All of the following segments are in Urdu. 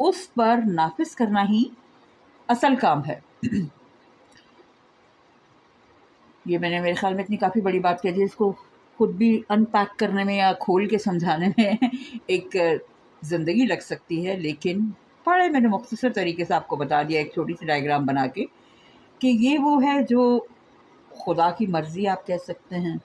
اس پر نافذ کرنا ہی اصل کام ہے۔ یہ میں نے میرے خیال میں اتنی کافی بڑی بات کہہ دی، اس کو خود بھی ان پیک کرنے میں یا کھول کے سمجھانے میں ایک زندگی لگ سکتی ہے، لیکن بڑے میں نے مختصر طریقے سے آپ کو بتا دیا ایک چھوٹی سی ڈائیگرام بنا کے کہ یہ وہ ہے جو خدا کی مرضی آپ کہہ سکتے ہیں،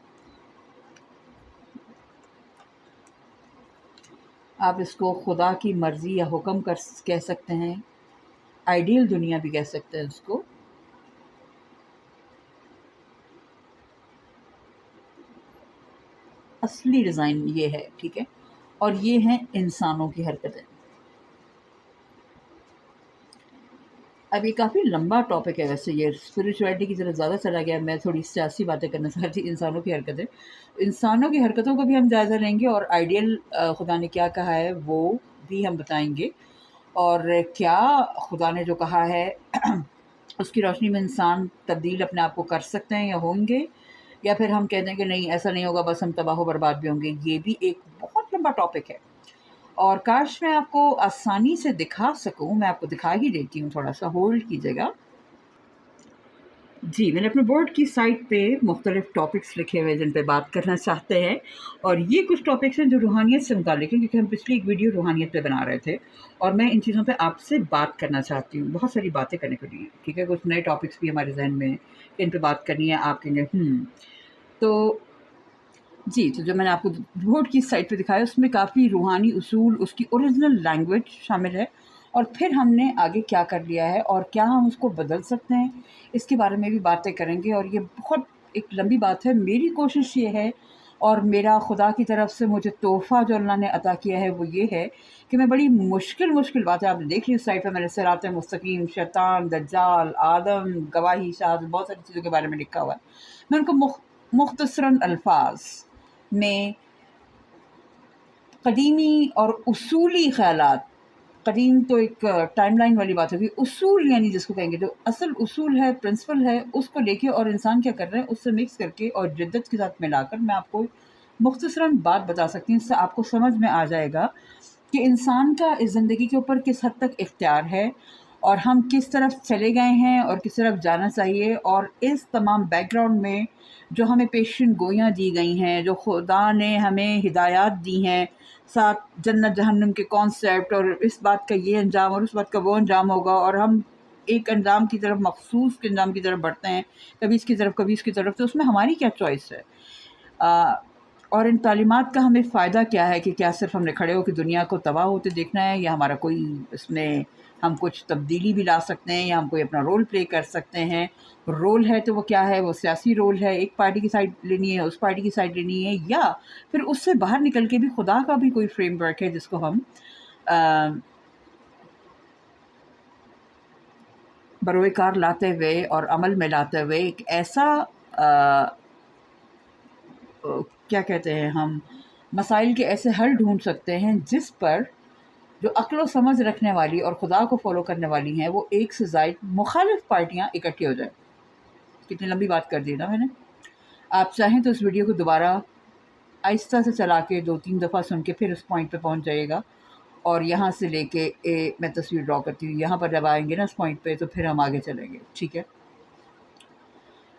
آپ اس کو خدا کی مرضی یا حکم کہہ سکتے ہیں، آئیڈیل دنیا بھی کہہ سکتے ہیں اس کو۔ اصلی ڈیزائن یہ ہے، ٹھیک ہے، اور یہ ہیں انسانوں کی حرکتیں۔ اب یہ کافی لمبا ٹاپک ہے، ویسے یہ اسپریچولیٹی کی طرف زیادہ چلا گیا، میں تھوڑی سیاسی باتیں کرنا چاہتی ہوں۔ انسانوں کی حرکتوں کو بھی ہم جائزہ لیں گے، اور آئیڈیل خدا نے کیا کہا ہے وہ بھی ہم بتائیں گے، اور کیا خدا نے جو کہا ہے اس کی روشنی میں انسان تبدیل اپنے آپ کو کر سکتے ہیں یا ہوں گے، یا پھر ہم کہہ دیں کہ نہیں ایسا نہیں ہوگا، بس ہم تباہ و برباد بھی ہوں گے۔ یہ بھی ایک بہت لمبا ٹاپک ہے، اور کاش میں آپ کو آسانی سے دکھا سکوں۔ میں آپ کو دکھا ہی دیتی ہوں، تھوڑا سا ہولڈ کیجیے گا۔ جی، میں نے اپنے بورڈ کی سائٹ پہ مختلف ٹاپکس لکھے ہوئے جن پہ بات کرنا چاہتے ہیں، اور یہ کچھ ٹاپکس ہیں جو روحانیت سے متعلق ہیں، کیونکہ ہم پچھلی ایک ویڈیو روحانیت پہ بنا رہے تھے، اور میں ان چیزوں پہ آپ سے بات کرنا چاہتی ہوں۔ بہت ساری باتیں کرنے کو لیے، ٹھیک ہے، کچھ نئے ٹاپکس بھی ہمارے ذہن میں ہیں کہ ان پہ بات کرنی ہے، آپ کہیں گے تو جی، تو جو میں نے آپ کو بورڈ کی سائٹ پہ دکھایا اس میں کافی روحانی اصول، اس کی اوریجنل لینگویج شامل ہے، اور پھر ہم نے آگے کیا کر لیا ہے اور کیا ہم اس کو بدل سکتے ہیں، اس کے بارے میں بھی باتیں کریں گے۔ اور یہ بہت ایک لمبی بات ہے۔ میری کوشش یہ ہے، اور میرا خدا کی طرف سے مجھے تحفہ جو اللہ نے عطا کیا ہے وہ یہ ہے کہ میں بڑی مشکل باتیں، آپ نے دیکھ لی اس سائٹ پہ میں نے صراط مستقیم، شیطان، دجال، آدم، گواہی، شہادت، بہت ساری چیزوں کے بارے میں لکھا ہوا ہے۔ میں ان کو مختصراً الفاظ میں قدیمی اور اصولی خیالات، قدیم تو ایک ٹائم لائن والی بات ہوگی، اصول یعنی جس کو کہیں گے جو اصل اصول ہے، پرنسپل ہے، اس کو لے کے اور انسان کیا کر رہے ہیں اس سے مکس کر کے اور جدت کے ساتھ ملا کر میں آپ کو مختصراً بات بتا سکتی ہوں۔ اس سے آپ کو سمجھ میں آ جائے گا کہ انسان کا اس زندگی کے اوپر کس حد تک اختیار ہے، اور ہم کس طرف چلے گئے ہیں اور کس طرف جانا چاہیے، اور اس تمام بیک گراؤنڈ میں جو ہمیں پیشن گوئیاں دی گئی ہیں، جو خدا نے ہمیں ہدایات دی ہیں، ساتھ جنت جہنم کے کانسیپٹ، اور اس بات کا یہ انجام اور اس بات کا وہ انجام ہوگا، اور ہم ایک انجام کی طرف، مخصوص انجام کی طرف بڑھتے ہیں، کبھی اس کی طرف کبھی اس کی طرف، تو اس میں ہماری کیا چوائس ہے، اور ان تعلیمات کا ہمیں فائدہ کیا ہے، کہ کیا صرف ہم نے کھڑے ہو کہ دنیا کو تباہ ہوتے دیکھنا ہے، یا ہمارا کوئی اس میں ہم کچھ تبدیلی بھی لا سکتے ہیں، یا ہم کوئی اپنا رول پلے کر سکتے ہیں۔ رول ہے تو وہ کیا ہے، وہ سیاسی رول ہے، ایک پارٹی کی سائڈ لینی ہے، اس پارٹی کی سائڈ لینی ہے، یا پھر اس سے باہر نکل کے بھی خدا کا بھی کوئی فریم ورک ہے جس کو ہم بروئے کار لاتے ہوئے اور عمل میں لاتے ہوئے ایک ایسا کیا کہتے ہیں، ہم مسائل کے ایسے حل ڈھونڈ سکتے ہیں جس پر جو عقل و سمجھ رکھنے والی اور خدا کو فالو کرنے والی ہیں، وہ ایک سے زائد مخالف پارٹیاں اکٹھی ہو جائیں۔ کتنی لمبی بات کر دی نا میں نے۔ آپ چاہیں تو اس ویڈیو کو دوبارہ آہستہ سے چلا کے 2-3 دفعہ سن کے پھر اس پوائنٹ پہ پہنچ جائے گا، اور یہاں سے لے کے میں تصویر ڈرا کرتی ہوں، یہاں پر جب آئیں گے نا اس پوائنٹ پہ تو پھر ہم آگے چلیں گے، ٹھیک ہے۔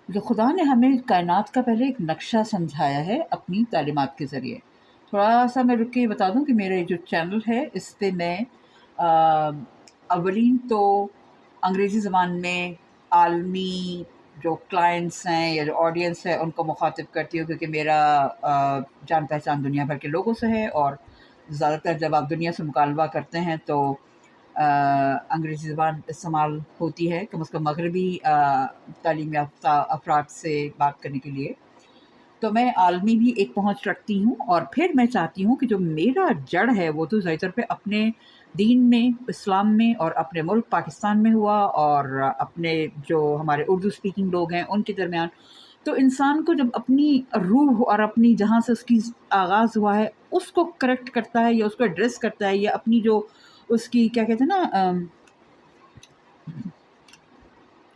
جو خدا نے ہمیں کائنات کا پہلے ایک نقشہ سمجھایا ہے اپنی تعلیمات کے ذریعے۔ تھوڑا سا میں رک کے یہ بتا دوں کہ میرے جو چینل ہے اس پہ میں اولین تو انگریزی زبان میں عالمی جو کلائنٹس ہیں یا جو آڈینس ہے ان کو مخاطب کرتی ہوں، کیونکہ میرا جان پہچان دنیا بھر کے لوگوں سے ہے، اور زیادہ تر جب آپ دنیا سے مکالمہ کرتے ہیں تو انگریزی زبان استعمال ہوتی ہے، کم از کم مغربی تعلیم یافتہ افراد سے بات کرنے کے لیے۔ تو میں عالمی بھی ایک پہنچ رکھتی ہوں، اور پھر میں چاہتی ہوں کہ جو میرا جڑ ہے وہ تو ظاہر طور پہ اپنے دین میں، اسلام میں، اور اپنے ملک پاکستان میں ہوا، اور اپنے جو ہمارے اردو اسپیکنگ لوگ ہیں ان کے درمیان۔ تو انسان کو جب اپنی روح اور اپنی جہاں سے اس کی آغاز ہوا ہے اس کو کریکٹ کرتا ہے، یا اس کو ایڈریس کرتا ہے، یا اپنی جو اس کی کیا کہتے ہیں نا،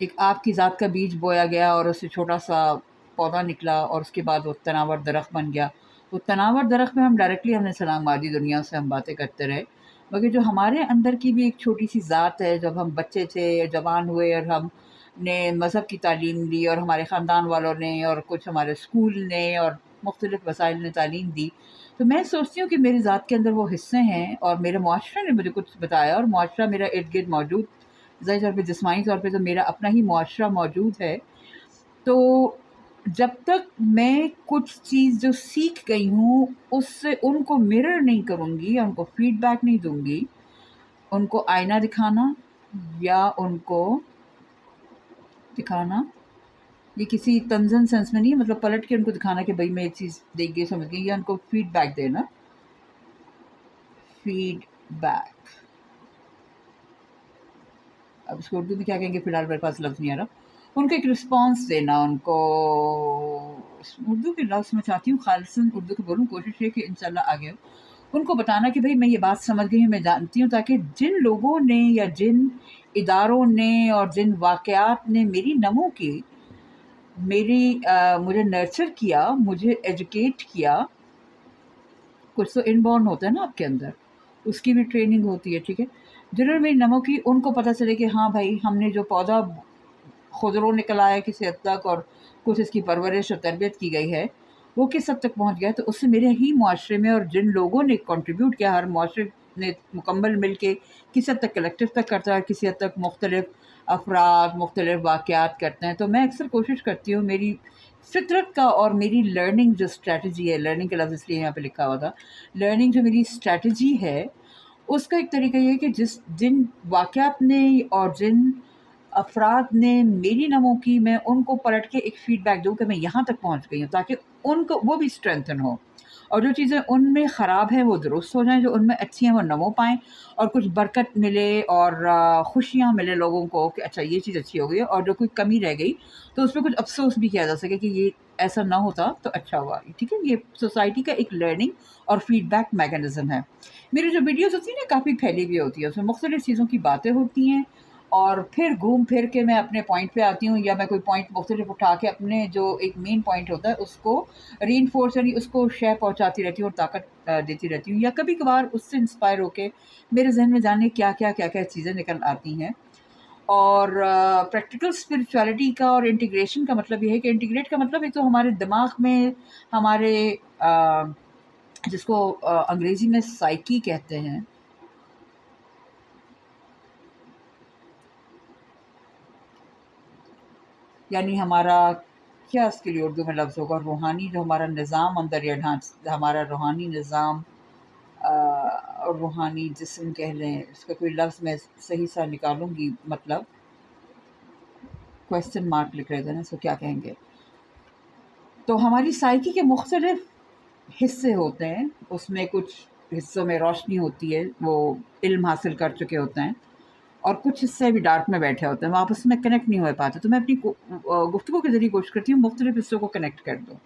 ایک آپ کی ذات کا بیج بویا گیا اور اس سے چھوٹا سا پودا نکلا، اور اس کے بعد وہ تناور درخت بن گیا۔ وہ تناور درخت میں ہم ڈائریکٹلی ہم نے سلام مادی دنیا سے ہم باتیں کرتے رہے، مگر جو ہمارے اندر کی بھی ایک چھوٹی سی ذات ہے، جب ہم بچے تھے، جوان ہوئے اور ہم نے مذہب کی تعلیم لی اور ہمارے خاندان والوں نے اور کچھ ہمارے اسکول نے اور مختلف وسائل نے تعلیم دی، تو میں سوچتی ہوں کہ میری ذات کے اندر وہ حصے ہیں اور میرے معاشرے نے مجھے کچھ بتایا، اور معاشرہ میرا ارد گرد موجود، ظاہر طور پہ جسمانی طور پہ تو میرا اپنا ہی معاشرہ موجود ہے۔ تو جب تک میں کچھ چیز جو سیکھ گئی ہوں اس سے ان کو مرر نہیں کروں گی یا ان کو فیڈ بیک نہیں دوں گی، ان کو آئینہ دکھانا یا ان کو دکھانا یہ کسی تنزن سینس میں نہیں ہے، مطلب پلٹ کے ان کو دکھانا کہ بھئی میں ایک چیز دیکھ گئی سمجھ گئی، یا ان کو فیڈ بیک دینا، فیڈ بیک، اب اس کو اردو میں کیا کہیں گے فی الحال میرے پاس لفظ نہیں آ رہا، ان کو ایک رسپانس دینا، ان کو اردو کے لفظ میں چاہتی ہوں خالصاً اردو کے بولوں، کوشش ہے کہ انشاءاللہ آگے ان کو بتانا کہ بھئی میں یہ بات سمجھ گئی ہوں، میں جانتی ہوں، تاکہ جن لوگوں نے یا جن اداروں نے اور جن واقعات نے میری نمو کی، مجھے نرچر کیا، مجھے ایجوکیٹ کیا، کچھ تو ان بورن ہوتا ہے نا آپ کے اندر، اس کی بھی ٹریننگ ہوتی ہے، ٹھیک ہے، جنہوں نے میری نمو کی ان کو پتہ چلے کہ ہاں بھائی ہم نے جو پودا خضروں نکل آیا کسی حد تک اور کچھ اس کی پرورش اور تربیت کی گئی ہے وہ کس حد تک پہنچ گیا، تو اس سے میرے ہی معاشرے میں اور جن لوگوں نے کنٹریبیوٹ کیا، ہر معاشرے نے مکمل مل کے کسی حد تک کلیکٹیو تک کرتا ہے، کسی حد تک مختلف افراد مختلف واقعات کرتے ہیں، تو میں اکثر کوشش کرتی ہوں میری فطرت کا اور میری لرننگ جو اسٹریٹجی ہے، لرننگ کا لفظ اس لیے یہاں پہ لکھا ہوا تھا، لرننگ جو میری اسٹریٹجی ہے اس کا ایک طریقہ یہ ہے کہ جن واقعات نے اور جن افراد نے میری نمو کی، میں ان کو پلٹ کے ایک فیڈ بیک دوں کہ میں یہاں تک پہنچ گئی ہوں، تاکہ ان کو وہ بھی اسٹرینتھن ہو، اور جو چیزیں ان میں خراب ہیں وہ درست ہو جائیں، جو ان میں اچھی ہیں وہ نمو پائیں، اور کچھ برکت ملے اور خوشیاں ملے لوگوں کو کہ اچھا یہ چیز اچھی ہو گئی، اور جو کوئی کمی رہ گئی تو اس پہ کچھ افسوس بھی کیا جا سکے کہ یہ ایسا نہ ہوتا تو اچھا ہوا، ٹھیک ہے، یہ سوسائٹی کا ایک لرننگ اور فیڈ بیک میکینزم ہے۔ میری جو ویڈیوز ہوتی ہیں نا کافی پھیلی ہوئی ہوتی ہے، اس میں مختلف چیزوں کی باتیں ہوتی ہیں، اور پھر گھوم پھر کے میں اپنے پوائنٹ پہ آتی ہوں، یا میں کوئی پوائنٹ مختلف اٹھا کے اپنے جو ایک مین پوائنٹ ہوتا ہے اس کو ری انفورس یعنی اس کو شے پہنچاتی رہتی ہوں اور طاقت دیتی رہتی ہوں، یا کبھی کبھار اس سے انسپائر ہو کے میرے ذہن میں جانے کیا چیزیں نکل آتی ہیں۔ اور پریکٹیکل اسپرچویلٹی کا اور انٹیگریشن کا مطلب یہ ہے کہ انٹیگریٹ کا مطلب ایک تو ہمارے دماغ میں ہمارے جس کو انگریزی میں سائیکی کہتے ہیں، یعنی ہمارا کیا اس کے لیے اردو میں لفظ ہوگا، روحانی جو ہمارا نظام اندر یا ڈھانچہ، ہمارا روحانی نظام اور روحانی جسم کہہ لیں، اس کا کوئی لفظ میں صحیح سا نکالوں گی، مطلب کویسچن مارک لکھ رہے تھے نا، اس کو کیا کہیں گے، تو ہماری سائیکی کے مختلف حصے ہوتے ہیں، اس میں کچھ حصوں میں روشنی ہوتی ہے، وہ علم حاصل کر چکے ہوتے ہیں، اور کچھ حصے بھی ڈارک میں بیٹھے ہوتے ہیں، وہ آپس میں کنیکٹ نہیں ہو پاتے، تو میں اپنی گفتگو کے ذریعے کوشش کرتی ہوں مختلف حصوں کو کنیکٹ کر دوں،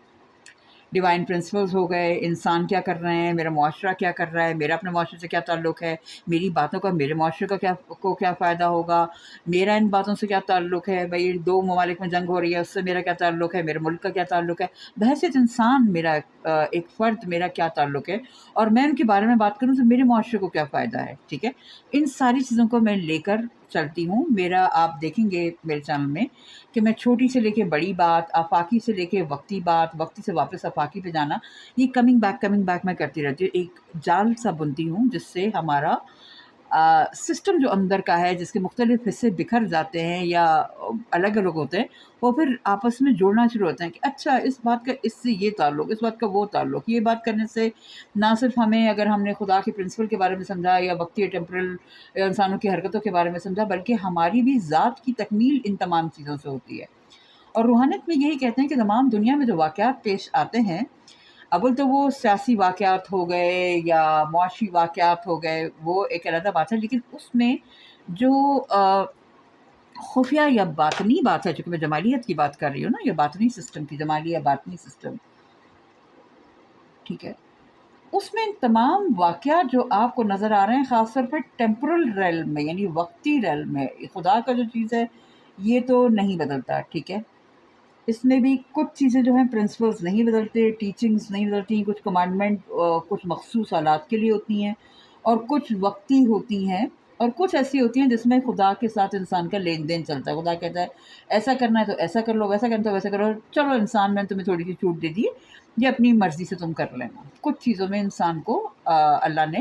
ڈیوائن پرنسپلز ہو گئے، انسان کیا کر رہے ہیں، میرا معاشرہ کیا کر رہا ہے، میرا اپنے معاشرے سے کیا تعلق ہے، میری باتوں کا میرے معاشرے کا کیا فائدہ ہوگا، میرا ان باتوں سے کیا تعلق ہے، بھائی دو ممالک میں جنگ ہو رہی ہے اس سے میرا کیا تعلق ہے، میرے ملک کا کیا تعلق ہے، بحیثیت انسان میرا ایک فرد میرا کیا تعلق ہے، اور میں ان کے بارے میں بات کروں تو میرے معاشرے کو کیا فائدہ ہے، ٹھیک ہے، ان ساری چیزوں کو میں لے کر چلتی ہوں۔ میرا آپ دیکھیں گے میرے چینل میں کہ میں چھوٹی سے لے کے بڑی بات، آفاقی سے لے کے وقتی بات، وقتی سے واپس آفاقی پہ جانا، یہ کمنگ بیک میں کرتی رہتی ہوں، ایک جال سا بنتی ہوں جس سے ہمارا سسٹم جو اندر کا ہے، جس کے مختلف حصے بکھر جاتے ہیں یا الگ الگ ہوتے ہیں، وہ پھر آپس میں جوڑنا شروع ہوتے ہیں کہ اچھا اس بات کا اس سے یہ تعلق، اس بات کا وہ تعلق، یہ بات کرنے سے نہ صرف ہمیں اگر ہم نے خدا کے پرنسپل کے بارے میں سمجھا یا وقتی ٹیمپرل انسانوں کی حرکتوں کے بارے میں سمجھا، بلکہ ہماری بھی ذات کی تکمیل ان تمام چیزوں سے ہوتی ہے۔ اور روحانیت میں یہی کہتے ہیں کہ تمام دنیا میں جو واقعات پیش آتے ہیں، اول تو وہ سیاسی واقعات ہو گئے یا معاشی واقعات ہو گئے، وہ ایک علیحدہ بات ہے، لیکن اس میں جو خفیہ یا باطنی بات ہے، چونکہ میں جمالیت کی بات کر رہی ہوں نا، یا باطنی سسٹم کی، جمالی یا باطنی سسٹم، ٹھیک ہے، اس میں تمام واقعات جو آپ کو نظر آ رہے ہیں خاص طور پہ ٹیمپورل ریلم میں، یعنی وقتی ریلم میں، خدا کا جو چیز ہے یہ تو نہیں بدلتا، ٹھیک ہے، اس میں بھی کچھ چیزیں جو ہیں پرنسپلز نہیں بدلتے، ٹیچنگز نہیں بدلتی، کچھ کمانڈمنٹ کچھ مخصوص حالات کے لیے ہوتی ہیں، اور کچھ وقتی ہوتی ہیں اور کچھ ایسی ہوتی ہیں جس میں خدا کے ساتھ انسان کا لین دین چلتا ہے. خدا کہتا ہے ایسا کرنا ہے تو ایسا کر لو، ویسا کرنا ہے تو ویسا کرو، چلو انسان میں تمہیں تھوڑی سی چھوٹ دے دی، یہ اپنی مرضی سے تم کر لینا. کچھ چیزوں میں انسان کو اللہ نے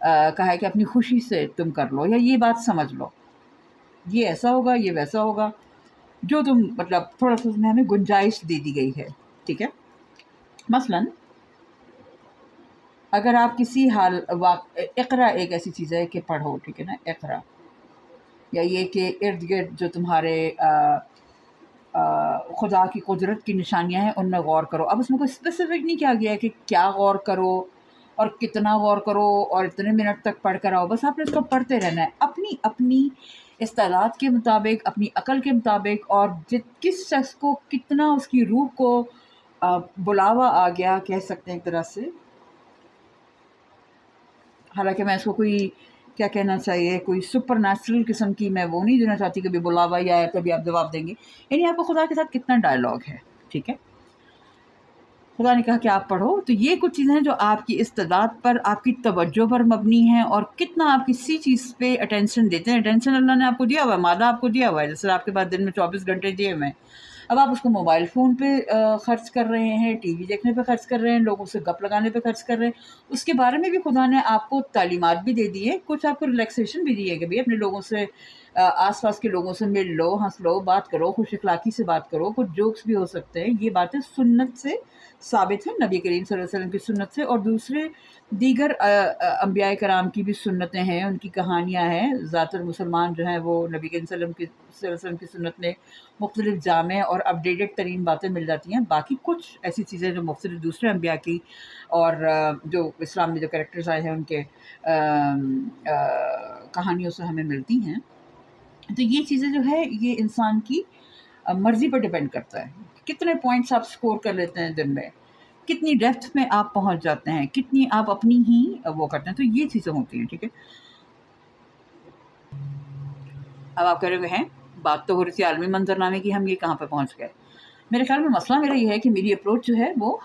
کہا ہے کہ اپنی خوشی سے تم کر لو، یا یہ بات سمجھ لو یہ ایسا ہوگا یہ ویسا ہوگا، جو تم مطلب تھوڑا سا اس میں ہمیں گنجائش دے دی گئی ہے. ٹھیک ہے. مثلاً اگر آپ کسی حال اقرا ایک ایسی چیز ہے کہ پڑھو، ٹھیک ہے نا، اقرا، یا یہ کہ ارد گرد جو تمہارے خدا کی قدرت کی نشانیاں ہیں ان میں غور کرو. اب اس میں کوئی اسپیسیفک نہیں کیا گیا ہے کہ کیا غور کرو اور کتنا غور کرو اور اتنے منٹ تک پڑھ کر آؤ، بس آپ نے اس کو پڑھتے رہنا ہے اپنی اپنی استعداد کے مطابق، اپنی عقل کے مطابق، اور کس شخص کو کتنا اس کی روح کو بلاوا آ گیا کہہ سکتے ہیں ایک طرح سے. حالانکہ میں اس کو کوئی کیا کہنا چاہیے، کوئی سپر نیچرل قسم کی میں وہ نہیں دینا چاہتی کبھی بلاوا یا کبھی آپ جواب دیں گے، یعنی آپ کو خدا کے ساتھ کتنا ڈائلاگ ہے. ٹھیک ہے. خدا نے کہا کہ آپ پڑھو، تو یہ کچھ چیزیں ہیں جو آپ کی استعداد پر، آپ کی توجہ پر مبنی ہیں، اور کتنا آپ کسی چیز پہ اٹینشن دیتے ہیں. اٹینشن اللہ نے آپ کو دیا ہوا ہے، مادہ آپ کو دیا ہوا ہے، جیسے آپ کے پاس دن میں 24 گھنٹے دیے ہوئے ہیں. اب آپ اس کو موبائل فون پہ خرچ کر رہے ہیں، ٹی وی دیکھنے پہ خرچ کر رہے ہیں، لوگوں سے گپ لگانے پہ خرچ کر رہے ہیں. اس کے بارے میں بھی خدا نے آپ کو تعلیمات بھی دے دی ہے، کچھ آپ کو ریلیکسیشن بھی دی ہے کہ بھئی اپنے لوگوں سے، آس پاس کے لوگوں سے مل لو، ہنس لو، بات کرو، خوش اخلاقی سے بات کرو، کچھ جوکس بھی ہو سکتے ہیں. یہ باتیں سنت سے ثابت ہیں، نبی کریم صلی اللہ علیہ وسلم کی سنت سے، اور دوسرے دیگر انبیاء کرام کی بھی سنتیں ہیں، ان کی کہانیاں ہیں. ذات المسلمان جو ہیں وہ نبی کریم صلی اللہ علیہ وسلم کی سنت میں مختلف جامع اور اپڈیٹڈ ترین باتیں مل جاتی ہیں. باقی کچھ ایسی چیزیں جو مختلف دوسرے انبیاء کی اور جو اسلام میں جو کریکٹرز آئے ہیں ان کے کہانیوں سے ہمیں ملتی ہیں. تو یہ چیزیں جو ہے یہ انسان کی مرضی پر ڈیپینڈ کرتا ہے، کتنے پوائنٹس آپ سکور کر لیتے ہیں دن میں، کتنی ڈیپتھ میں آپ پہنچ جاتے ہیں، کتنی آپ اپنی ہی وہ کرتے ہیں. تو یہ چیزیں ہوتی ہیں. ٹھیک ہے. اب آپ کہہ رہے ہیں بات تو ہو رہی تھی عالمی منظرنامے کی، ہم یہ کہاں پہ پہنچ گئے. میرے خیال میں مسئلہ میرا یہ ہے کہ میری اپروچ جو ہے وہ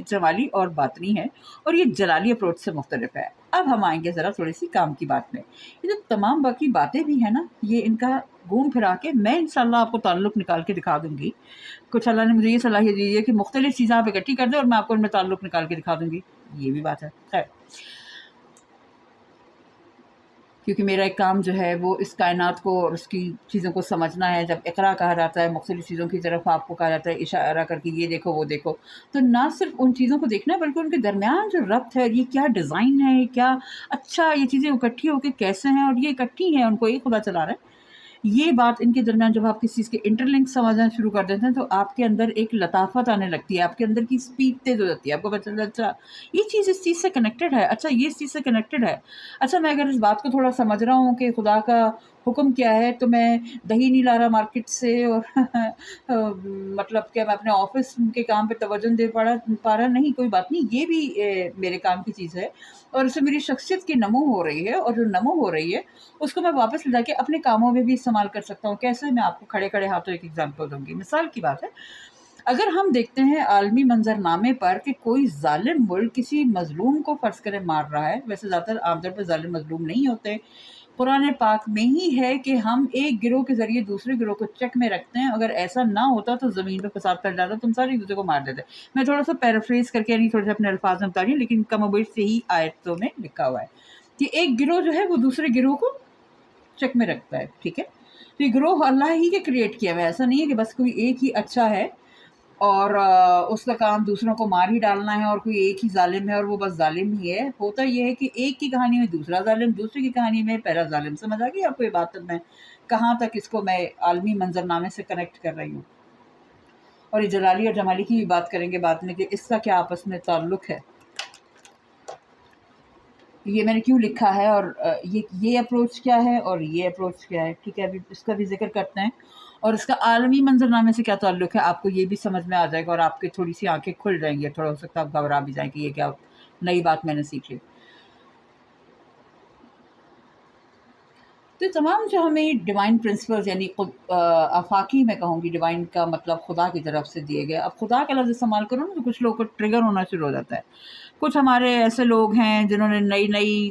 جمالی اور باطنی ہے، اور یہ جلالی اپروچ سے مختلف ہے. اب ہم آئیں گے ذرا تھوڑی سی کام کی بات میں. یہ جو تمام باقی باتیں بھی ہیں نا، یہ ان کا گھوم پھرا کے میں انشاءاللہ آپ کو تعلق نکال کے دکھا دوں گی. کچھ اللہ نے مجھے یہ صلاحیت دی ہے کہ مختلف چیزیں آپ اکٹھی کر دیں اور میں آپ کو ان میں تعلق نکال کے دکھا دوں گی. یہ بھی بات ہے. خیر، کیونکہ میرا ایک کام جو ہے وہ اس کائنات کو اور اس کی چیزوں کو سمجھنا ہے. جب اقرا کہا جاتا ہے، مختلف چیزوں کی طرف آپ کو کہا جاتا ہے اشارہ کر کے یہ دیکھو وہ دیکھو، تو نہ صرف ان چیزوں کو دیکھنا ہے بلکہ ان کے درمیان جو ربط ہے، یہ کیا ڈیزائن ہے، یہ کیا اچھا، یہ چیزیں اکٹھی ہو کے کیسے ہیں، اور یہ اکٹھی ہیں، ان کو ایک خدا چلا رہا ہے. یہ بات ان کے درمیان جب آپ کسی چیز کے انٹر لنک سمجھنا شروع کر دیتے ہیں تو آپ کے اندر ایک لطافت آنے لگتی ہے، آپ کے اندر کی سپیڈ تیز ہو جاتی ہے. آپ کو پتہ چلتا ہے اچھا یہ چیز اس چیز سے کنیکٹڈ ہے، اچھا یہ اس چیز سے کنیکٹڈ ہے. اچھا میں اگر اس بات کو تھوڑا سمجھ رہا ہوں کہ خدا کا حکم کیا ہے، تو میں دہی نہیں لا رہا مارکیٹ سے، اور مطلب کہ میں اپنے آفس کے کام پہ توجہ نہیں دے پا رہا، نہیں، کوئی بات نہیں، یہ بھی میرے کام کی چیز ہے، اور اس سے میری شخصیت کی نمو ہو رہی ہے، اور جو نمو ہو رہی ہے اس کو میں واپس لے جا کے اپنے کاموں میں بھی استعمال کر سکتا ہوں. کیسے؟ میں آپ کو کھڑے کھڑے ہاتھوں ایک ایگزامپل دوں گی. مثال کی بات ہے، اگر ہم دیکھتے ہیں عالمی منظرنامے پر کہ کوئی ظالم ملک کسی مظلوم کو فرض کرے مار رہا ہے، ویسے زیادہ تر عام طور پہ ظالم مظلوم نہیں ہوتے، قرآن پاک میں ہی ہے کہ ہم ایک گروہ کے ذریعے دوسرے گروہ کو چیک میں رکھتے ہیں، اگر ایسا نہ ہوتا تو زمین پہ فساد پھیل جاتا، تم سارے ایک دوسرے کو مار دیتے. میں تھوڑا سا پیرافریز کر کے، یعنی تھوڑے سے اپنے الفاظ میں بتا رہی ہوں، لیکن کم و بیش سے ہی آیتوں میں لکھا ہوا ہے کہ ایک گروہ جو ہے وہ دوسرے گروہ کو چیک میں رکھتا ہے. ٹھیک ہے. تو یہ گروہ اللہ ہی کے کریٹ کیا ہوا ہے، ایسا نہیں ہے کہ بس کوئی ایک ہی اچھا ہے اور اس کا کام دوسروں کو مار ہی ڈالنا ہے، اور کوئی ایک ہی ظالم ہے اور وہ بس ظالم ہی ہے. ہوتا یہ ہے کہ ایک کی کہانی میں دوسرا ظالم، دوسری کی کہانی میں پہلا ظالم. سمجھ آ گئی آپ کو یہ بات؟ میں کہاں تک اس کو میں عالمی منظرنامے سے کنیکٹ کر رہی ہوں. اور یہ جلالی اور جمالی کی بھی بات کریں گے بعد میں کہ اس کا کیا آپس میں تعلق ہے، یہ میں نے کیوں لکھا ہے، اور یہ اپروچ کیا ہے اور یہ اپروچ کیا ہے. ٹھیک ہے. ابھی اس کا بھی ذکر کرتے ہیں، اور اس کا عالمی منظرنامے سے کیا تعلق ہے آپ کو یہ بھی سمجھ میں آ جائے گا، اور آپ کی تھوڑی سی آنکھیں کھل جائیں گی. تھوڑا ہو سکتا ہے آپ گھبرا بھی جائیں کہ یہ کیا نئی بات میں نے سیکھی. تو تمام جو ہمیں ڈیوائن پرنسپلز، یعنی آفاقی میں کہوں گی، ڈیوائن کا مطلب خدا کی طرف سے دیے گئے. اب خدا کا لفظ استعمال کروں نا تو کچھ لوگوں کو ٹریگر ہونا شروع ہو جاتا ہے. کچھ ہمارے ایسے لوگ ہیں جنہوں نے نئی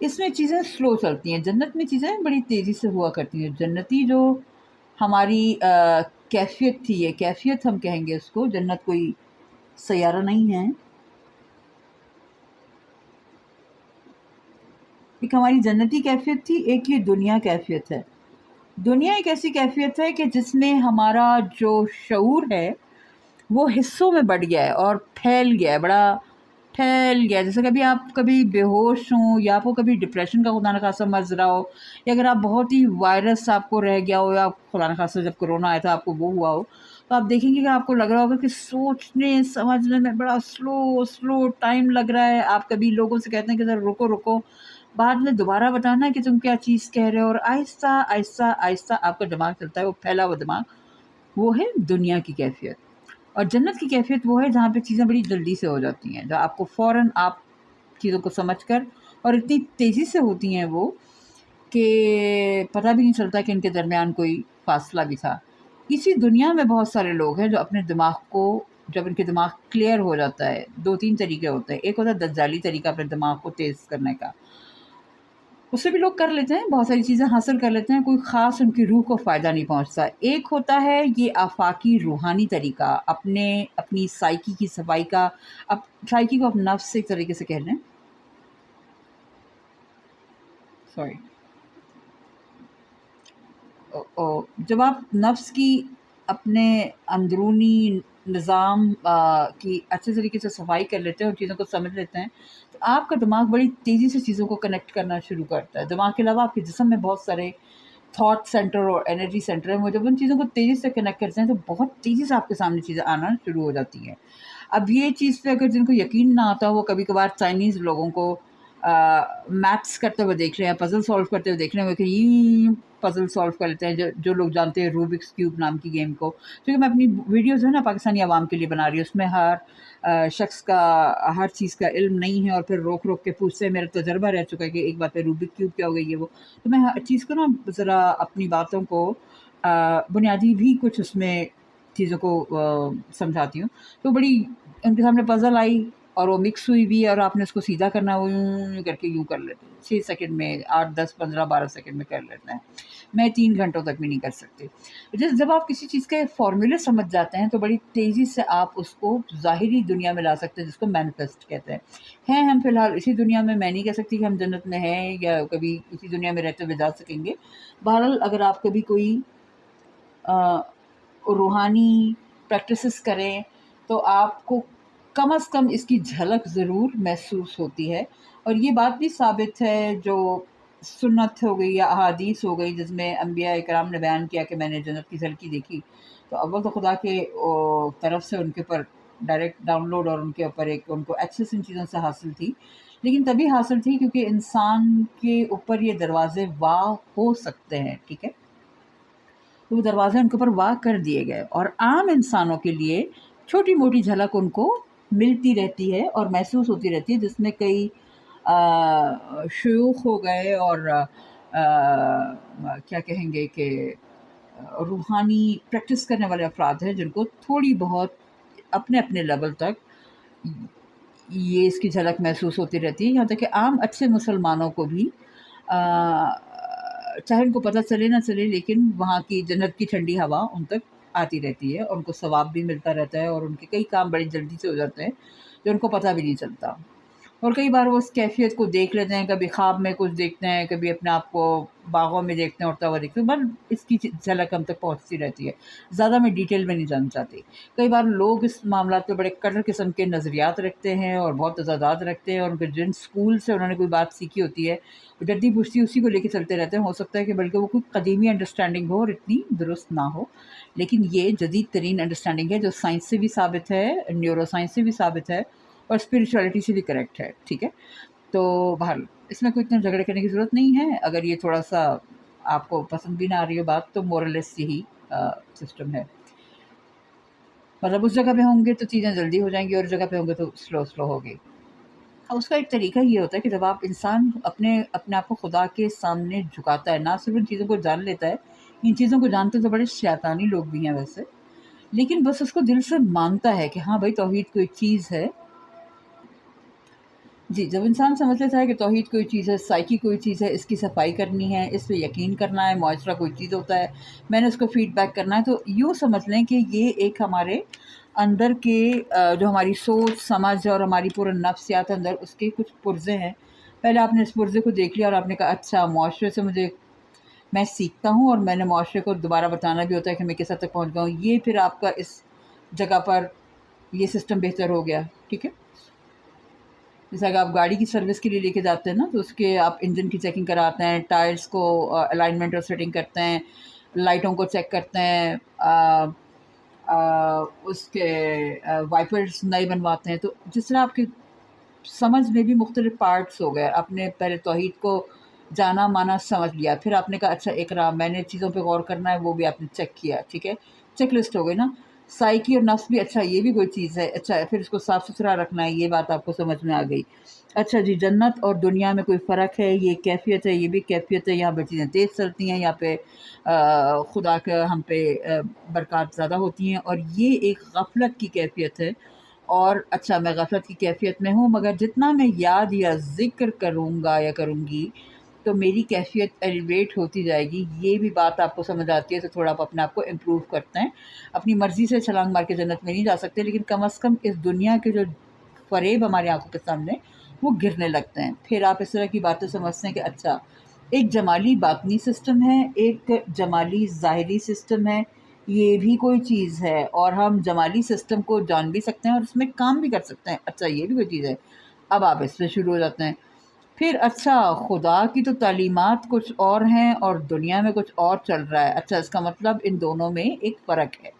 اس میں چیزیں سلو چلتی ہیں، جنت میں چیزیں بڑی تیزی سے ہوا کرتی ہیں۔ جنتی جو ہماری کیفیت تھی، یہ کیفیت ہم کہیں گے اس کو، جنت کوئی سیارہ نہیں ہے، ایک ہماری جنتی کیفیت تھی، ایک یہ دنیا کیفیت ہے۔ دنیا ایک ایسی کیفیت ہے کہ جس میں ہمارا جو شعور ہے وہ حصوں میں بڑھ گیا ہے اور پھیل گیا ہے، بڑا پھیل گیا ہے۔ جیسے کبھی آپ کبھی بے ہوش ہوں، یا آپ کو کبھی ڈپریشن کا خدا نخواستہ مرض رہا ہو، یا اگر آپ بہت ہی وائرس آپ کو رہ گیا ہو، یا خدا نخواستہ جب کرونا آیا تھا آپ کو وہ ہوا ہو، تو آپ دیکھیں گے کہ آپ کو لگ رہا ہوگا کہ سوچنے سمجھنے میں بڑا سلو ٹائم لگ رہا ہے۔ آپ کبھی لوگوں سے کہتے ہیں کہ ذرا رکو رکو، بعد میں دوبارہ بتانا کہ تم کیا چیز کہہ رہے ہو، اور آہستہ آہستہ آہستہ آپ کا دماغ چلتا ہے، وہ پھیلا ہوا دماغ، وہ ہے دنیا کی کیفیت۔ اور جنت کی کیفیت وہ ہے جہاں پہ چیزیں بڑی جلدی سے ہو جاتی ہیں، جہاں آپ کو فوراً آپ چیزوں کو سمجھ کر، اور اتنی تیزی سے ہوتی ہیں وہ کہ پتہ بھی نہیں چلتا کہ ان کے درمیان کوئی فاصلہ بھی تھا۔ اسی دنیا میں بہت سارے لوگ ہیں جو اپنے دماغ کو، جب ان کے دماغ کلیئر ہو جاتا ہے، دو تین طریقے ہوتے ہیں، ایک ہوتا ہے دجالی طریقہ اپنے دماغ کو تیز کرنے کا، اس سے بھی لوگ کر لیتے ہیں، بہت ساری چیزیں حاصل کر لیتے ہیں، کوئی خاص ان کی روح کو فائدہ نہیں پہنچتا۔ ایک ہوتا ہے یہ آفاقی روحانی طریقہ، اپنی سائیکی کی صفائی کا، سائیکی کو اپنا نفس ایک طریقے سے کہہ لیں، سوری، جب آپ نفس کی اپنے اندرونی نظام کی اچھے طریقے سے صفائی کر لیتے ہیں اور چیزوں کو سمجھ لیتے ہیں، تو آپ کا دماغ بڑی تیزی سے چیزوں کو کنیکٹ کرنا شروع کرتا ہے۔ دماغ کے علاوہ آپ کے جسم میں بہت سارے تھاٹ سینٹر اور انرجی سینٹر ہیں، وہ جب ان چیزوں کو تیزی سے کنیکٹ کرتے ہیں تو بہت تیزی سے آپ کے سامنے چیزیں آنا شروع ہو جاتی ہیں۔ اب یہ چیز پہ اگر جن کو یقین نہ آتا وہ کبھی کبھار چائنیز لوگوں کو میتھس کرتے ہوئے دیکھ رہے ہیں، پزل سولو کرتے ہوئے دیکھ رہے ہیں کہ یہ پزل سولو کر لیتے ہیں، جو لوگ جانتے ہیں روبکس کیوب نام کی گیم کو، کیونکہ میں اپنی ویڈیوز ہے نا پاکستانی عوام کے لیے بنا رہی ہوں، اس میں ہر شخص کا ہر چیز کا علم نہیں ہے، اور پھر روک روک کے پوچھتے ہیں، میرا تجربہ رہ چکا ہے کہ ایک بات ہے روبک کیوب کیا ہو گئی ہے وہ، تو میں ہر چیز کو نا ذرا اپنی باتوں کو بنیادی بھی کچھ اس میں چیزوں کو سمجھاتی ہوں، تو بڑی ان کے سامنے پزل آئی اور وہ مکس ہوئی بھی، اور آپ نے اس کو سیدھا کرنا، وہ یوں کر کے یوں کر لیتے ہیں 6 سیکنڈ میں، 8 10 15 12 سیکنڈ میں کر لیتے ہیں، میں 3 گھنٹوں تک بھی نہیں کر سکتی۔ جب آپ کسی چیز کے فارمولے سمجھ جاتے ہیں تو بڑی تیزی سے آپ اس کو ظاہری دنیا میں لا سکتے ہیں، جس کو مینیفیسٹ کہتے ہیں ہم فی الحال اسی دنیا میں، میں نہیں کہہ سکتی کہ ہم جنت میں ہیں یا کبھی اسی دنیا میں رہتے ہوئے جا سکیں گے۔ بہرحال اگر آپ کبھی کوئی روحانی پریکٹسز کریں تو آپ کو کم از کم اس کی جھلک ضرور محسوس ہوتی ہے، اور یہ بات بھی ثابت ہے جو سنت ہو گئی یا احادیث ہو گئی جس میں انبیاء کرام نے بیان کیا کہ میں نے جنت کی جھلکی دیکھی، تو اول تو خدا کے طرف سے ان کے اوپر ڈائریکٹ ڈاؤن لوڈ اور ان کے اوپر ایک ان کو ایکسیس ان چیزوں سے حاصل تھی، لیکن تبھی حاصل تھی کیونکہ انسان کے اوپر یہ دروازے واہ ہو سکتے ہیں، ٹھیک ہے، تو وہ دروازے ان کے اوپر واہ کر دیے گئے، اور عام انسانوں کے لیے چھوٹی موٹی جھلک ان کو ملتی رہتی ہے اور محسوس ہوتی رہتی ہے، جس میں کئی شیوخ ہو گئے اور کیا کہیں گے کہ روحانی پریکٹس کرنے والے افراد ہیں جن کو تھوڑی بہت اپنے اپنے لیول تک یہ اس کی جھلک محسوس ہوتی رہتی ہے، یہاں تک کہ عام اچھے مسلمانوں کو بھی چاہے ان کو پتہ چلے نہ چلے لیکن وہاں کی جنت کی ٹھنڈی ہوا ان تک آتی رہتی ہے، اور ان کو ثواب بھی ملتا رہتا ہے، اور ان کے کئی کام بڑی جلدی سے ہو جاتے ہیں جو ان کو پتہ بھی نہیں چلتا، اور کئی بار وہ اس کیفیت کو دیکھ لیتے ہیں، کبھی خواب میں کچھ دیکھتے ہیں، کبھی اپنے آپ کو باغوں میں دیکھتے ہیں اڑتا ہوا دیکھتے ہیں، بس اس کی جھلک ہم تک پہنچتی رہتی ہے، زیادہ میں ڈیٹیل میں نہیں جاننا چاہتی۔ کئی بار لوگ اس معاملات پہ بڑے کٹر قسم کے نظریات رکھتے ہیں اور بہت تضادات رکھتے ہیں، اور ان کے جن اسکول سے انہوں نے کوئی بات سیکھی ہوتی ہے وہ جدی پوچھتی اسی کو لے کے چلتے رہتے ہیں، ہو سکتا ہے کہ بلکہ وہ کوئی قدیمی انڈرسٹینڈنگ ہو اور اتنی درست نہ ہو، لیکن یہ جدید ترین انڈرسٹینڈنگ ہے جو سائنس سے بھی ثابت ہے، نیورو سائنس سے بھی ثابت ہے، اور اسپرچولیٹی سے بھی کریکٹ ہے، ٹھیک ہے، تو بہرحال اس میں کوئی اتنا جھگڑے کرنے کی ضرورت نہیں ہے، اگر یہ تھوڑا سا آپ کو پسند بھی نہ آ رہی ہو بات تو مورلیس یہی سسٹم ہے، مطلب اس جگہ پہ ہوں گے تو چیزیں جلدی ہو جائیں گی اور اس جگہ پہ ہوں گے تو سلو ہوگی۔ اور اس کا ایک طریقہ یہ ہوتا ہے کہ جب آپ انسان اپنے آپ کو خدا کے سامنے جھکاتا ہے، نہ صرف ان چیزوں کو جان لیتا ہے، ان چیزوں کو جانتے تو بڑے شیطانی لوگ بھی ہیں ویسے، لیکن بس اس کو دل سے مانتا ہے کہ ہاں بھائی توحید کوئی چیز ہے، جی، جب انسان سمجھ لیتا ہے کہ توحید کوئی چیز ہے، سائیکی کوئی چیز ہے، اس کی صفائی کرنی ہے، اس پہ یقین کرنا ہے، معاشرہ کوئی چیز ہوتا ہے، میں نے اس کو فیڈ بیک کرنا ہے، تو یوں سمجھ لیں کہ یہ ایک ہمارے اندر کے جو ہماری سوچ سمجھ اور ہماری پورا نفسیات اندر اس کے کچھ پرزے ہیں. پہلے آپ نے اس پرزے کو دیکھ لیا اور آپ نے کہا اچھا معاشرے سے میں سیکھتا ہوں اور میں نے معاشرے کو دوبارہ بتانا بھی ہوتا ہے کہ میں کس حد تک پہنچ گیا ہوں. یہ پھر آپ کا اس جگہ پر یہ سسٹم بہتر ہو گیا. ٹھیک ہے، جیسے اگر آپ گاڑی کی سروس کے لیے لے کے جاتے ہیں نا، تو اس کے آپ انجن کی چیکنگ کراتے ہیں، ٹائرس کو الائنمنٹ اور سیٹنگ کرتے ہیں، لائٹوں کو چیک کرتے ہیں، اس کے وائپرز نئے بنواتے ہیں. تو جس طرح آپ کی سمجھ میں بھی مختلف پارٹس ہو گئے. آپ نے پہلے توحید کو جانا مانا سمجھ لیا، پھر آپ نے کہا اچھا اقرا میں نے چیزوں پہ غور کرنا ہے، وہ بھی آپ نے چیک کیا. ٹھیک ہے، چیک لسٹ ہو گئی نا. سائیکی اور نفس بھی اچھا یہ بھی کوئی چیز ہے، اچھا پھر اس کو صاف ستھرا رکھنا ہے، یہ بات آپ کو سمجھ میں آ گئی. اچھا جی، جنت اور دنیا میں کوئی فرق ہے، یہ کیفیت ہے، یہ بھی کیفیت ہے، یہاں پہ چیزیں تیز چلتی ہیں، یہاں پہ خدا کا ہم پہ برکات زیادہ ہوتی ہیں، اور یہ ایک غفلت کی کیفیت ہے. اور اچھا میں غفلت کی کیفیت میں ہوں، مگر جتنا میں یاد یا ذکر کروں گا یا کروں گی تو میری کیفیت ایلیویٹ ہوتی جائے گی. یہ بھی بات آپ کو سمجھ آتی ہے تو تھوڑا آپ اپنے آپ کو امپروو کرتے ہیں. اپنی مرضی سے چھلانگ مار کے جنت میں نہیں جا سکتے، لیکن کم از کم اس دنیا کے جو فریب ہماری آنکھوں کے سامنے وہ گرنے لگتے ہیں. پھر آپ اس طرح کی باتیں سمجھتے ہیں کہ اچھا ایک جمالی باطنی سسٹم ہے، ایک جمالی ظاہری سسٹم ہے، یہ بھی کوئی چیز ہے، اور ہم جمالی سسٹم کو جان بھی سکتے ہیں اور اس میں کام بھی کر سکتے ہیں. اچھا یہ بھی کوئی چیز ہے. اب آپ اس سے شروع ہو جاتے ہیں. پھر اچھا خدا کی تو تعلیمات کچھ اور ہیں اور دنیا میں کچھ اور چل رہا ہے. اچھا اس کا مطلب ان دونوں میں ایک فرق ہے.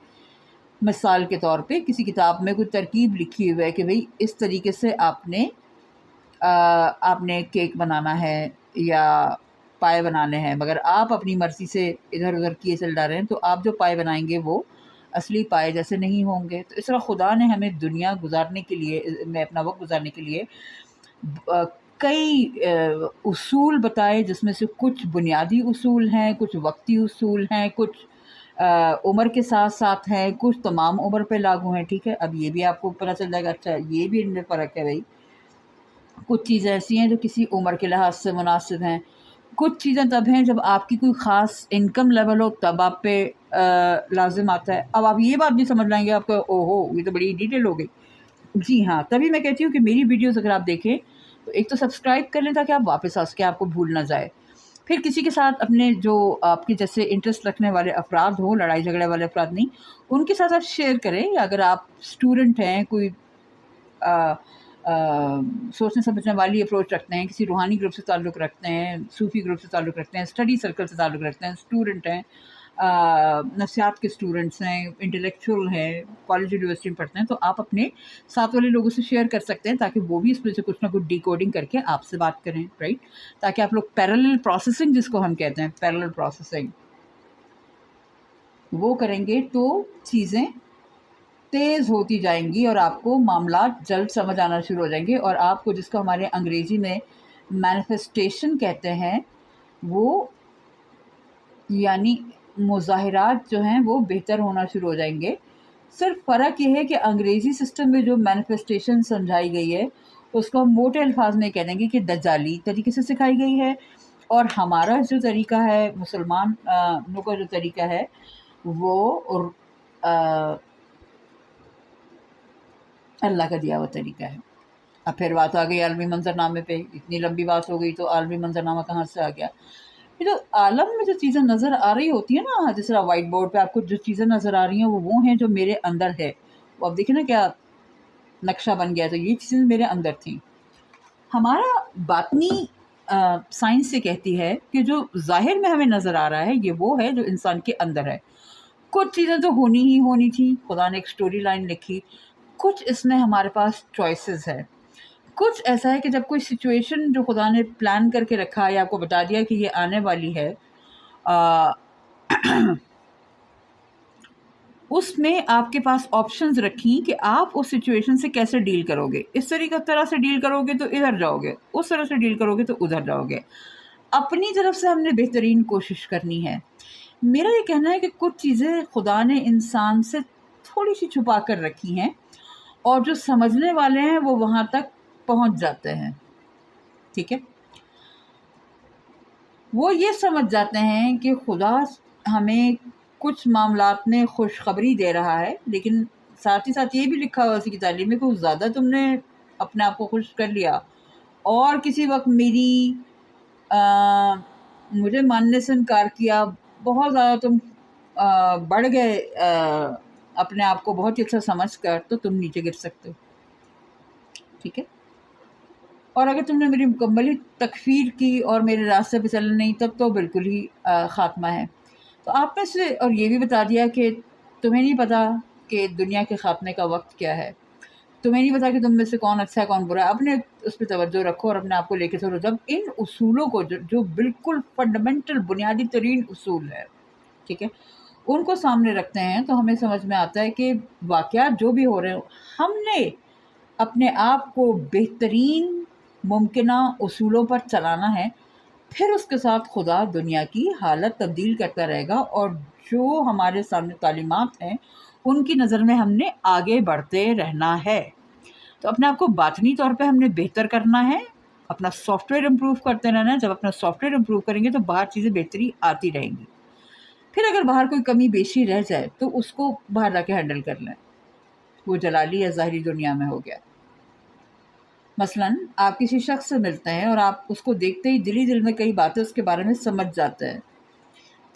مثال کے طور پہ کسی کتاب میں کوئی ترکیب لکھی ہوئی ہے کہ بھئی اس طریقے سے آپ نے کیک بنانا ہے یا پائے بنانے ہیں، مگر آپ اپنی مرضی سے ادھر ادھر کیے چل جا رہے ہیں، تو آپ جو پائے بنائیں گے وہ اصلی پائے جیسے نہیں ہوں گے. تو اس طرح خدا نے ہمیں دنیا گزارنے کے لیے، میں اپنا وقت گزارنے کے لیے کئی اصول بتائے، جس میں سے کچھ بنیادی اصول ہیں، کچھ وقتی اصول ہیں، کچھ عمر کے ساتھ ساتھ ہیں، کچھ تمام عمر پہ لاگو ہیں. ٹھیک ہے، اب یہ بھی آپ کو پتہ چل جائے گا اچھا یہ بھی ان میں فرق ہے. بھائی کچھ چیزیں ایسی ہیں جو کسی عمر کے لحاظ سے مناسب ہیں، کچھ چیزیں تب ہیں جب آپ کی کوئی خاص انکم لیول ہو تب آپ پہ لازم آتا ہے. اب آپ یہ بات بھی سمجھ لائیں گے، آپ کو او ہو یہ تو بڑی ڈیٹیل ہو گئی. جی ہاں، تبھی میں کہتی ہوں کہ میری ویڈیوز اگر آپ دیکھیں تو ایک تو سبسکرائب کر لیں تاکہ آپ واپس آ سکیں، آپ کو بھول نہ جائے. پھر کسی کے ساتھ اپنے جو آپ کے جیسے انٹرسٹ رکھنے والے افراد ہوں، لڑائی جھگڑے والے افراد نہیں، ان کے ساتھ آپ شیئر کریں. یا اگر آپ اسٹوڈنٹ ہیں، کوئی سوچنے سمجھنے والی اپروچ رکھتے ہیں، کسی روحانی گروپ سے تعلق رکھتے ہیں، صوفی گروپ سے تعلق رکھتے ہیں، اسٹڈی سرکل سے تعلق رکھتے ہیں، اسٹوڈنٹ ہیں، نفسیات کے اسٹوڈنٹس ہیں، انٹلیکچوئل ہیں، کالج یونیورسٹی میں پڑھتے ہیں، تو آپ اپنے ساتھ والے لوگوں سے شیئر کر سکتے ہیں تاکہ وہ بھی اس میں سے کچھ نہ کچھ ڈی کوڈنگ کر کے آپ سے بات کریں. رائٹ، تاکہ آپ لوگ پیرالل پروسیسنگ جس کو ہم کہتے ہیں، پیرالل پروسیسنگ وہ کریں گے تو چیزیں تیز ہوتی جائیں گی اور آپ کو معاملات جلد سمجھ آنا شروع ہو جائیں گے. اور آپ کو جس کو ہمارے انگریزی میں مینیفیسٹیشن کہتے ہیں، وہ یعنی مظاہرات جو ہیں وہ بہتر ہونا شروع ہو جائیں گے. صرف فرق یہ ہے کہ انگریزی سسٹم میں جو مینیفیسٹیشن سمجھائی گئی ہے اس کو ہم موٹے الفاظ میں کہہ دیں گے کہ دجالی طریقے سے سکھائی گئی ہے، اور ہمارا جو طریقہ ہے، مسلمان لوگوں کا جو طریقہ ہے وہ اللہ کا دیا ہوا طریقہ ہے. اب پھر بات آ گئی عالمی منظر نامے پہ. اتنی لمبی بات ہو گئی تو عالمی منظر نامہ کہاں سے آ گیا؟ یہ جو عالم میں جو چیزیں نظر آ رہی ہوتی ہیں نا، جس طرح وائٹ بورڈ پہ آپ کو جو چیزیں نظر آ رہی ہیں وہ ہیں جو میرے اندر ہے. وہ اب دیکھیں نا کیا نقشہ بن گیا، تو یہ چیزیں میرے اندر تھیں. ہمارا باطنی سائنس سے کہتی ہے کہ جو ظاہر میں ہمیں نظر آ رہا ہے یہ وہ ہے جو انسان کے اندر ہے. کچھ چیزیں تو ہونی ہی ہونی تھی، خدا نے ایک سٹوری لائن لکھی. کچھ اس میں ہمارے پاس چوائسیز ہے. کچھ ایسا ہے کہ جب کوئی سچویشن جو خدا نے پلان کر کے رکھا ہے یا آپ کو بتا دیا کہ یہ آنے والی ہے، اس میں آپ کے پاس آپشنز رکھیں کہ آپ اس سچویشن سے کیسے ڈیل کرو گے. اس طرح سے ڈیل کرو گے تو ادھر جاؤ گے، اس طرح سے ڈیل کرو گے تو ادھر جاؤ گے. اپنی طرف سے ہم نے بہترین کوشش کرنی ہے. میرا یہ کہنا ہے کہ کچھ چیزیں خدا نے انسان سے تھوڑی سی چھپا کر رکھی ہیں، اور جو سمجھنے والے ہیں وہ وہاں تک پہنچ جاتے ہیں، ٹھیک ہے؟ وہ یہ سمجھ جاتے ہیں کہ خدا ہمیں کچھ معاملات میں خوشخبری دے رہا ہے، لیکن ساتھ ہی ساتھ یہ بھی لکھا ہوا اسی کی تعلیم میں کہ کچھ زیادہ تم نے اپنے آپ کو خوش کر لیا اور کسی وقت مجھے ماننے سے انکار کیا، بہت زیادہ تم بڑھ گئے اپنے آپ کو بہت ہی اچھا سمجھ کر، تو تم نیچے گر سکتے ہو، ٹھیک ہے؟ اور اگر تم نے میری مکمل ہی تکفیر کی اور میرے راستے پہ چلنا نہیں، تب تو بالکل ہی خاتمہ ہے۔ تو آپ میں سے اور یہ بھی بتا دیا کہ تمہیں نہیں پتا کہ دنیا کے خاتمے کا وقت کیا ہے، تمہیں نہیں پتا کہ تم میں سے کون اچھا ہے کون برا ہے، اپنے اس پہ توجہ رکھو اور اپنے آپ کو لے کے چلو۔ جب ان اصولوں کو جو بالکل فنڈامنٹل بنیادی ترین اصول ہے، ٹھیک ہے، ان کو سامنے رکھتے ہیں تو ہمیں سمجھ میں آتا ہے کہ واقعات جو بھی ہو رہے ہیں، ہم نے اپنے آپ کو بہترین ممکنہ اصولوں پر چلانا ہے، پھر اس کے ساتھ خدا دنیا کی حالت تبدیل کرتا رہے گا، اور جو ہمارے سامنے تعلیمات ہیں ان کی نظر میں ہم نے آگے بڑھتے رہنا ہے۔ تو اپنے آپ کو باطنی طور پہ ہم نے بہتر کرنا ہے، اپنا سافٹ ویئر امپروو کرتے رہنا ہے۔ جب اپنا سافٹ ویئر امپروو کریں گے تو باہر چیزیں بہتری آتی رہیں گی۔ پھر اگر باہر کوئی کمی بیشی رہ جائے تو اس کو باہر جا کے ہینڈل کر لیں، وہ جلالی یا ظاہری دنیا میں ہو گیا۔ مثلاً آپ کسی شخص سے ملتے ہیں اور آپ اس کو دیکھتے ہی دل میں کئی باتیں اس کے بارے میں سمجھ جاتے ہیں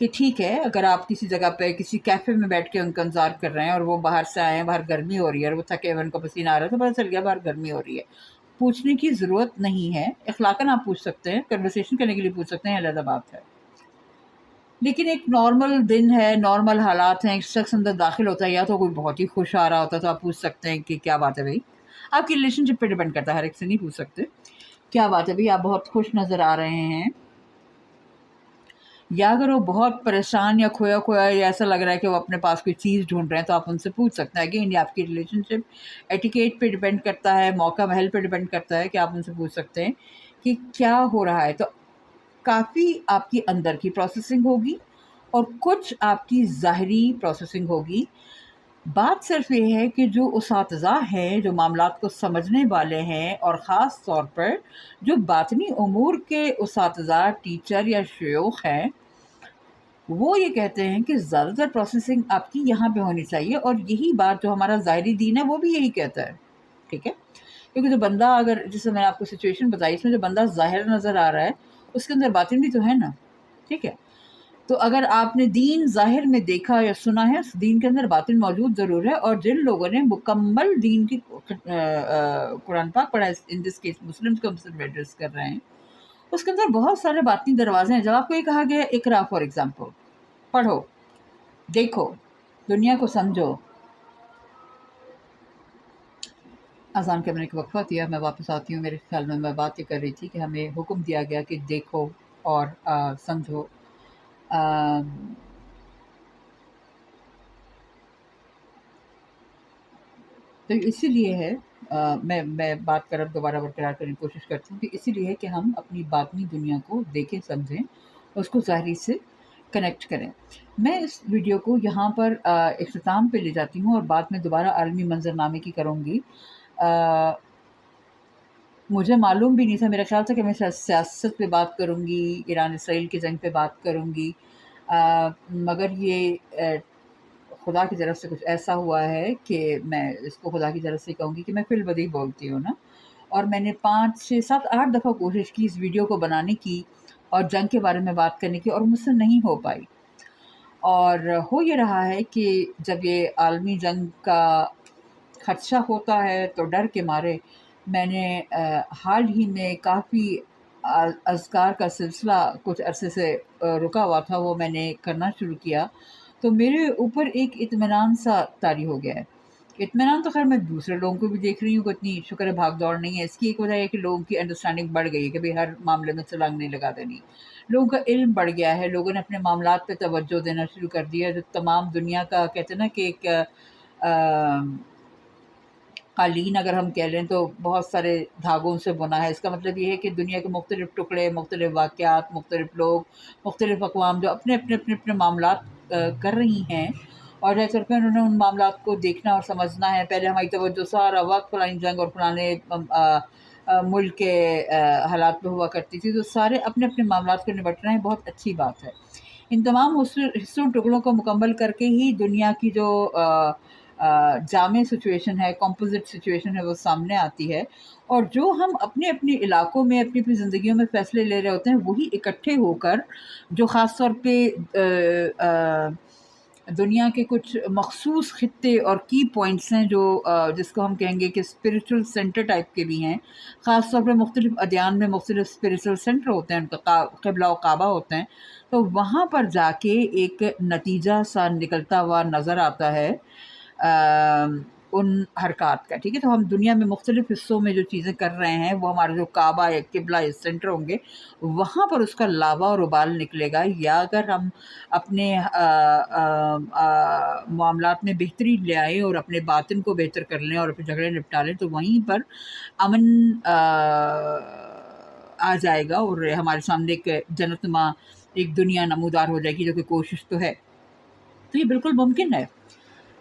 کہ ٹھیک ہے، اگر آپ کسی جگہ پہ کسی کیفے میں بیٹھ کے ان کا انتظار کر رہے ہیں اور وہ باہر سے آئے ہیں، باہر گرمی ہو رہی ہے اور وہ تھکے ہوئے، ان کو پسینہ آ رہا ہے، تو پتہ چل گیا باہر گرمی ہو رہی ہے۔ پوچھنے کی ضرورت نہیں ہے، اخلاقاً آپ پوچھ سکتے ہیں، کنورسیشن کرنے کے لیے پوچھ سکتے ہیں، علیحدہ بات ہے۔ لیکن ایک نارمل دن ہے، نارمل حالات ہیں، ایک شخص اندر داخل ہوتا ہے، یا تو کوئی بہت ہی خوش آ رہا ہوتا ہے تو آپ پوچھ سکتے ہیں کہ کیا بات ہے بھائی۔ آپ کی ریلیشن شپ پہ ڈیپینڈ کرتا ہے، ہر ایک سے نہیں پوچھ سکتے کیا بات ہے بھائی، آپ بہت خوش نظر آ رہے ہیں۔ یا اگر وہ بہت پریشان یا کھویا یا ایسا لگ رہا ہے کہ وہ اپنے پاس کوئی چیز ڈھونڈ رہے ہیں، تو آپ ان سے پوچھ سکتے ہیں۔ اگین یہ آپ کی ریلیشن شپ ایٹیکیٹ پہ ڈیپینڈ کرتا ہے، موقع محل پہ ڈیپینڈ کرتا ہے کہ آپ ان سے پوچھ سکتے ہیں کہ کیا ہو رہا ہے۔ تو کافی آپ کی اندر کی پروسیسنگ ہوگی اور کچھ آپ کی ظاہری پروسیسنگ ہوگی۔ بات صرف یہ ہے کہ جو اساتذہ ہیں، جو معاملات کو سمجھنے والے ہیں، اور خاص طور پر جو باطنی امور کے اساتذہ، ٹیچر یا شیوخ ہیں، وہ یہ کہتے ہیں کہ زیادہ تر پروسیسنگ آپ کی یہاں پہ ہونی چاہیے، اور یہی بات جو ہمارا ظاہری دین ہے وہ بھی یہی کہتا ہے، ٹھیک ہے؟ کیونکہ جو بندہ، اگر جیسے میں نے آپ کو سچویشن بتائی، اس میں جو بندہ ظاہر نظر آ رہا ہے اس کے اندر باطن بھی تو ہے نا، ٹھیک ہے؟ تو اگر آپ نے دین ظاہر میں دیکھا یا سنا ہے، اس دین کے اندر باطن موجود ضرور ہے، اور جن لوگوں نے مکمل دین کی قرآن پاک پڑھا ہے، ان دس کیس مسلم کو ہم ایڈریس کر رہے ہیں، اس کے اندر بہت سارے باطنی دروازے ہیں۔ جب آپ کو یہ کہا گیا اقرا فار ایگزامپل، پڑھو، دیکھو، دنیا کو سمجھو۔ اذان کے میں نے ایک وقفہ دیا، میں واپس آتی ہوں۔ میرے خیال میں بات یہ کر رہی تھی کہ ہمیں حکم دیا گیا کہ دیکھو اور سمجھو۔ تو اسی لیے ہے، میں بات کر اب دوبارہ برقرار کرنے کی کوشش کرتی ہوں کہ اسی لیے ہے کہ ہم اپنی باطنی دنیا کو دیکھیں، سمجھیں، اس کو ظاہری سے کنیکٹ کریں۔ میں اس ویڈیو کو یہاں پر اختتام پہ لے جاتی ہوں، اور بعد میں دوبارہ عالمی منظرنامے کی کروں گی۔ مجھے معلوم بھی نہیں تھا، میرا خیال تھا کہ میں سیاست پہ بات کروں گی، ایران اسرائیل کی جنگ پہ بات کروں گی، مگر یہ خدا کی طرف سے کچھ ایسا ہوا ہے کہ میں اس کو خدا کی طرف سے کہوں گی کہ میں فی البدیہہ بولتی ہوں نا، اور میں نے 5 6 7 8 دفعہ کوشش کی اس ویڈیو کو بنانے کی اور جنگ کے بارے میں بات کرنے کی، اور مجھ سے نہیں ہو پائی۔ اور ہو یہ رہا ہے کہ جب یہ عالمی جنگ کا خدشہ ہوتا ہے تو ڈر کے مارے میں نے حال ہی میں کافی اذکار کا سلسلہ کچھ عرصے سے رکا ہوا تھا، وہ میں نے کرنا شروع کیا، تو میرے اوپر ایک اطمینان سا طاری ہو گیا ہے۔ اطمینان تو خیر میں دوسرے لوگوں کو بھی دیکھ رہی ہوں کہ اتنی شکر ہے بھاگ دوڑ نہیں ہے۔ اس کی ایک وجہ ہے کہ لوگوں کی انڈرسٹینڈنگ بڑھ گئی ہے کہ بھئی ہر معاملے میں چھلانگ نہیں لگا دینی، لوگوں کا علم بڑھ گیا ہے، لوگوں نے اپنے معاملات پہ توجہ دینا شروع کر دیا ہے۔ جو تمام دنیا کا کہتے ہیں نا کہ ایک قالین اگر ہم کہہ لیں تو بہت سارے دھاگوں سے بنا ہے، اس کا مطلب یہ ہے کہ دنیا کے مختلف ٹکڑے، مختلف واقعات، مختلف لوگ، مختلف اقوام جو اپنے اپنے اپنے اپنے معاملات کر رہی ہیں، اور جیسے کہ انہوں نے ان معاملات کو دیکھنا اور سمجھنا ہے۔ پہلے ہماری توجہ سارا وقت فلانی جنگ اور فلانے ملک کے حالات پہ ہوا کرتی تھی، تو سارے اپنے اپنے معاملات کو نمٹ رہے ہیں، بہت اچھی بات ہے۔ ان تمام حصوں ٹکڑوں کو مکمل کر کے ہی دنیا کی جو جامع سچویشن ہے، کمپوزٹ سچویشن ہے، وہ سامنے آتی ہے، اور جو ہم اپنے اپنے علاقوں میں اپنی اپنی زندگیوں میں فیصلے لے رہے ہوتے ہیں، وہی اکٹھے ہو کر جو خاص طور پہ دنیا کے کچھ مخصوص خطے اور کی پوائنٹس ہیں، جو جس کو ہم کہیں گے کہ اسپریچول سینٹر ٹائپ کے بھی ہیں، خاص طور پہ مختلف ادیان میں مختلف اسپریچول سینٹر ہوتے ہیں، ان کا قبلہ و کعبہ ہوتے ہیں، تو وہاں پر جا کے ایک نتیجہ سا نکلتا ہوا نظر آتا ہے ان حرکات کا، ٹھیک ہے۔ تو ہم دنیا میں مختلف حصوں میں جو چیزیں کر رہے ہیں، وہ ہمارا جو کعبہ یا قبلہ یا سینٹر ہوں گے، وہاں پر اس کا لاوا اور ابال نکلے گا، یا اگر ہم اپنے معاملات میں بہتری لے آئیں اور اپنے باطن کو بہتر کر لیں اور اپنے جھگڑے نپٹا لیں، تو وہیں پر امن آ جائے گا، اور ہمارے سامنے ایک جنت نما ایک دنیا نمودار ہو جائے گی، جو کہ کوشش تو ہے۔ تو یہ بالکل ممکن ہے،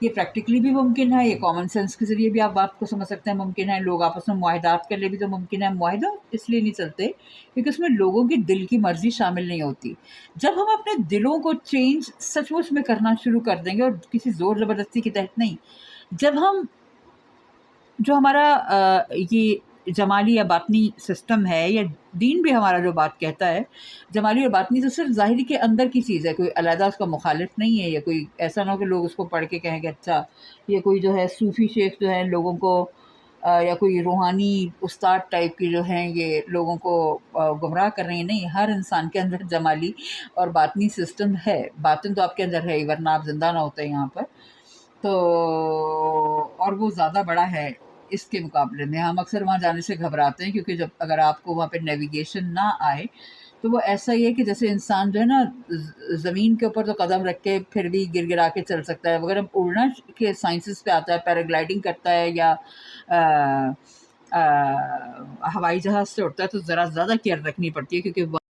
یہ پریکٹیکلی بھی ممکن ہے، یہ کامن سینس کے ذریعے بھی آپ بات کو سمجھ سکتے ہیں، ممکن ہے۔ لوگ آپس میں معاہدات کر لے بھی تو ممکن ہے۔ معاہدہ اس لیے نہیں چلتے کیونکہ اس میں لوگوں کی دل کی مرضی شامل نہیں ہوتی۔ جب ہم اپنے دلوں کو چینج سچ مچ میں کرنا شروع کر دیں گے، اور کسی زور زبردستی کے تحت نہیں، جب ہم جو ہمارا یہ جمالی یا باطنی سسٹم ہے، یا دین بھی ہمارا جو بات کہتا ہے، جمالی اور باطنی تو صرف ظاہری کے اندر کی چیز ہے، کوئی علیحدہ اس کا مخالف نہیں ہے، یا کوئی ایسا نہ ہو کہ لوگ اس کو پڑھ کے کہیں کہ اچھا یہ کوئی جو ہے صوفی شیخ جو ہے لوگوں کو یا کوئی روحانی استاد ٹائپ کی جو ہیں یہ لوگوں کو گمراہ کر رہے ہیں۔ نہیں، ہر انسان کے اندر جمالی اور باطنی سسٹم ہے، باطن تو آپ کے اندر ہے ہی، ورنہ آپ زندہ نہ ہوتے یہاں پر۔ تو اور وہ زیادہ بڑا ہے اس کے مقابلے میں۔ ہم اکثر وہاں جانے سے گھبراتے ہیں، کیونکہ جب اگر آپ کو وہاں پہ نیویگیشن نہ آئے تو وہ ایسا ہی ہے کہ جیسے انسان جو ہے نا زمین کے اوپر تو قدم رکھ کے پھر بھی گر گرا کے چل سکتا ہے، اگر ہم اڑنا کے سائنسز پہ آتا ہے، پیراگلائڈنگ کرتا ہے یا ہوائی جہاز سے اڑتا ہے، تو ذرا زیادہ کیئر رکھنی پڑتی ہے، کیونکہ